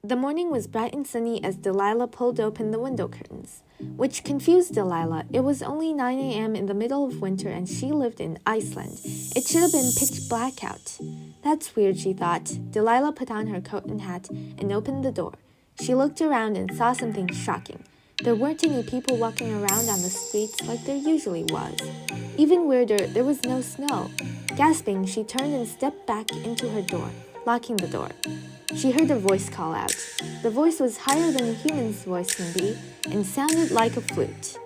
The morning was bright and sunny as Delilah pulled open the window curtains, which confused Delilah. It was only 9 a.m. in the middle of winter and she lived in Iceland. It should have been pitch black out. That's weird, she thought. Delilah put on her coat and hat and opened the door. She looked around and saw something shocking. There weren't any people walking around on the streets like there usually was. Even weirder, there was no snow. Gasping, she turned and stepped back into her door, locking the door. She heard a voice call out. The voice was higher than a human's voice can be and sounded like a flute.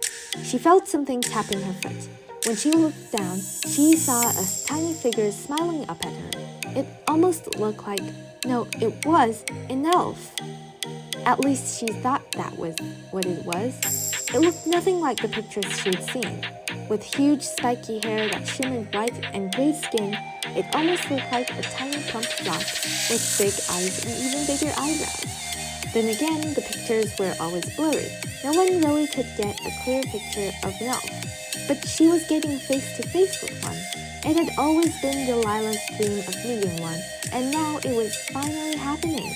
She felt something tapping her foot. When she looked down, she saw a tiny figure smiling up at her. It almost looked like, no, it was an elf. At least she thought that was what it was. It looked nothing like the pictures she'd seen. With huge spiky hair that shimmered white and gray skin, it almost looked like a tiny plump drop with big eyes and even bigger eyebrows. Then again, the pictures were always blurry. No one really could get a clear picture of an elf. But she was getting face to face with one. It had always been Delilah's dream of meeting one, and now it was finally happening.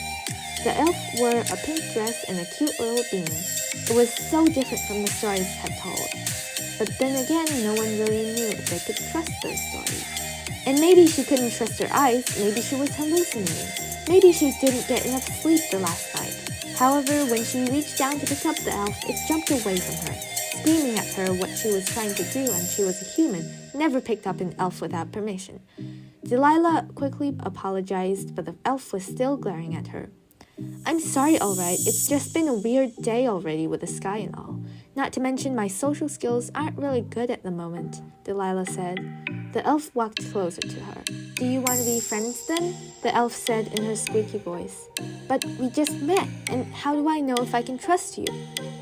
The elf wore a pink dress and a cute little beanie. It was so different from the stories had told. But then again, no one really knew if they could trust those stories. And maybe she couldn't trust her eyes, maybe she was hallucinating. Maybe she didn't get enough sleep the last night. However, when she reached down to pick up the elf, it jumped away from her, screaming at her what she was trying to do, and she was a human, never picked up an elf without permission. Delilah quickly apologized, but the elf was still glaring at her. I'm sorry, all right. It's just been a weird day already with the sky and all. Not to mention my social skills aren't really good at the moment, Delilah said. The elf walked closer to her. Do you want to be friends then? The elf said in her squeaky voice. But we just met, and how do I know if I can trust you?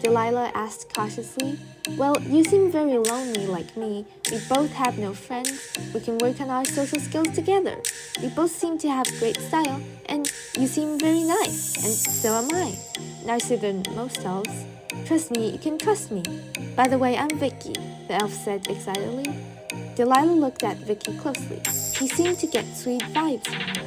Delilah asked cautiously. Well, you seem very lonely like me. We both have no friends. We can work on our social skills together. We both seem to have great style, and you seem very nice, and so am I. Nicer than most elves. Trust me, you can trust me. By the way, I'm Vicky, the elf said excitedly. Delilah looked at Vicky closely. She seemed to get sweet vibes from her.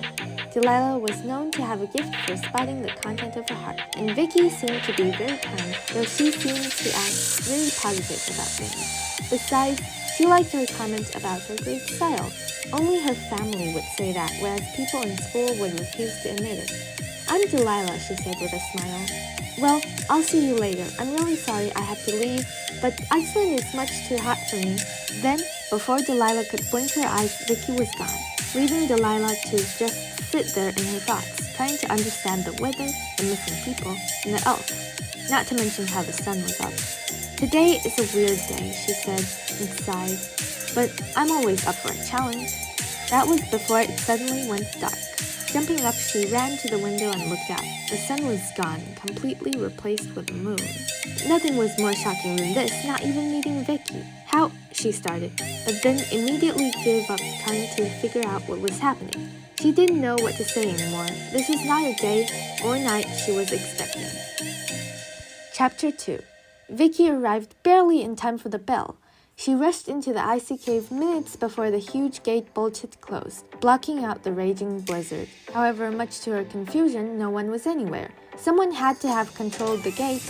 Delilah was known to have a gift for spotting the content of her heart, and Vicky seemed to be very kind, though she seemed to act really positive about things. Besides, she liked her comment about her great style. Only her family would say that, whereas people in school would refuse to admit it. I'm Delilah, she said with a smile. Well, I'll see you later. I'm really sorry I have to leave, but Iceland is much too hot for me. Then, before Delilah could blink her eyes, Vicky was gone, leaving Delilah to just sit there in her thoughts, trying to understand the weather, the missing people, and the elf, not to mention how the sun was up. Today is a weird day, she said and sighed, but I'm always up for a challenge. That was before it suddenly went dark. Jumping up, she ran to the window and looked out. The sun was gone, completely replaced with the moon. Nothing was more shocking than this, not even meeting Vicky. How? She started, but then immediately gave up trying to figure out what was happening. She didn't know what to say anymore. This was not a day or night she was expecting. Chapter 2. Vicky arrived barely in time for the bell. She rushed into the icy cave minutes before the huge gate bolted closed, blocking out the raging blizzard. However, much to her confusion, no one was anywhere. Someone had to have controlled the gate.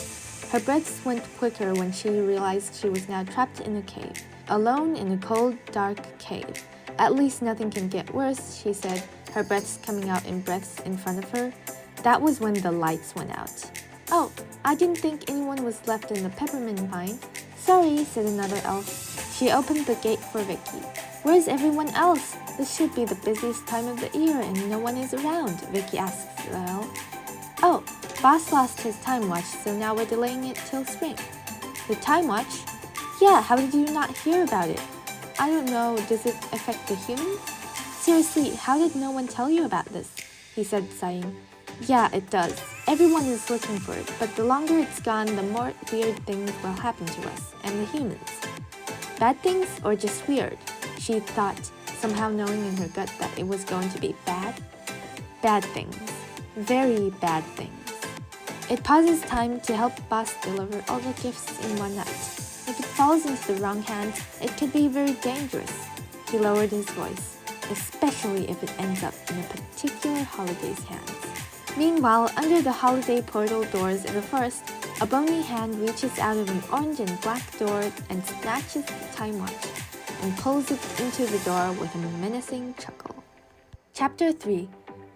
Her breaths went quicker when she realized she was now trapped in a cave, alone in a cold, dark cave. At least nothing can get worse, she said, her breaths coming out in breaths in front of her. That was when the lights went out. Oh, I didn't think anyone was left in the peppermint pine. Sorry, said another elf. She opened the gate for Vicky. Where's everyone else? This should be the busiest time of the year and no one is around, Vicky asked the elf. Oh, Boss lost his time watch, so now we're delaying it till spring. The time watch? Yeah, how did you not hear about it? I don't know, does it affect the humans? Seriously, how did no one tell you about this? He said, sighing. Yeah, it does. Everyone is looking for it, but the longer it's gone, the more weird things will happen to us and the humans. Bad things or just weird? She thought, somehow knowing in her gut that it was going to be bad. Bad things. Very bad things. It pauses time to help Boss deliver all the gifts in one night. If it falls into the wrong hands, it could be very dangerous. He lowered his voice, especially if it ends up in a particular holiday's hands. Meanwhile, under the holiday portal doors in the forest, a bony hand reaches out of an orange and black door and snatches the time watch and pulls it into the door with a menacing chuckle. Chapter 3.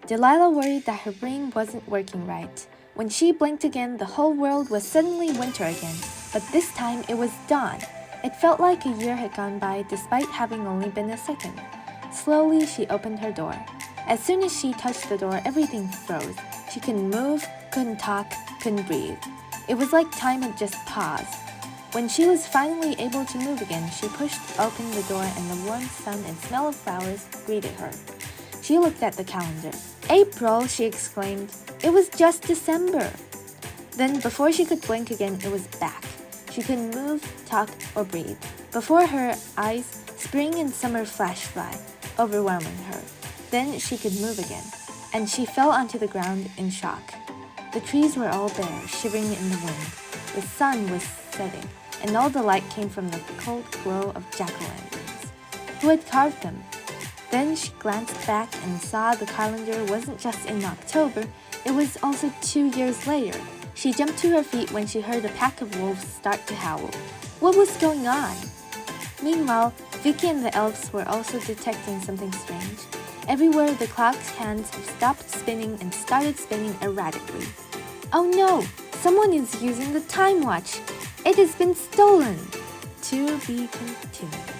Delilah worried that her brain wasn't working right. When she blinked again, the whole world was suddenly winter again, but this time it was dawn. It felt like a year had gone by despite having only been a second. Slowly, she opened her door. As soon as she touched the door, everything froze. She couldn't move, couldn't talk, couldn't breathe. It was like time had just paused. When she was finally able to move again, she pushed open the door and the warm sun and smell of flowers greeted her. She looked at the calendar. April, she exclaimed. It was just December. Then, before she could blink again, it was back. She couldn't move, talk, or breathe. Before her eyes, spring and summer flashed by, overwhelming her. Then she could move again, and she fell onto the ground in shock. The trees were all bare, shivering in the wind. The sun was setting, and all the light came from the cold glow of jack-o'-lanterns. Who had carved them? Then she glanced back and saw the calendar wasn't just in October, it was also 2 years later. She jumped to her feet when she heard a pack of wolves start to howl. What was going on? Meanwhile, Vicky and the elves were also detecting something strange. Everywhere the clock's hands have stopped spinning and started spinning erratically. Oh no! Someone is using the time watch! It has been stolen! To be continued.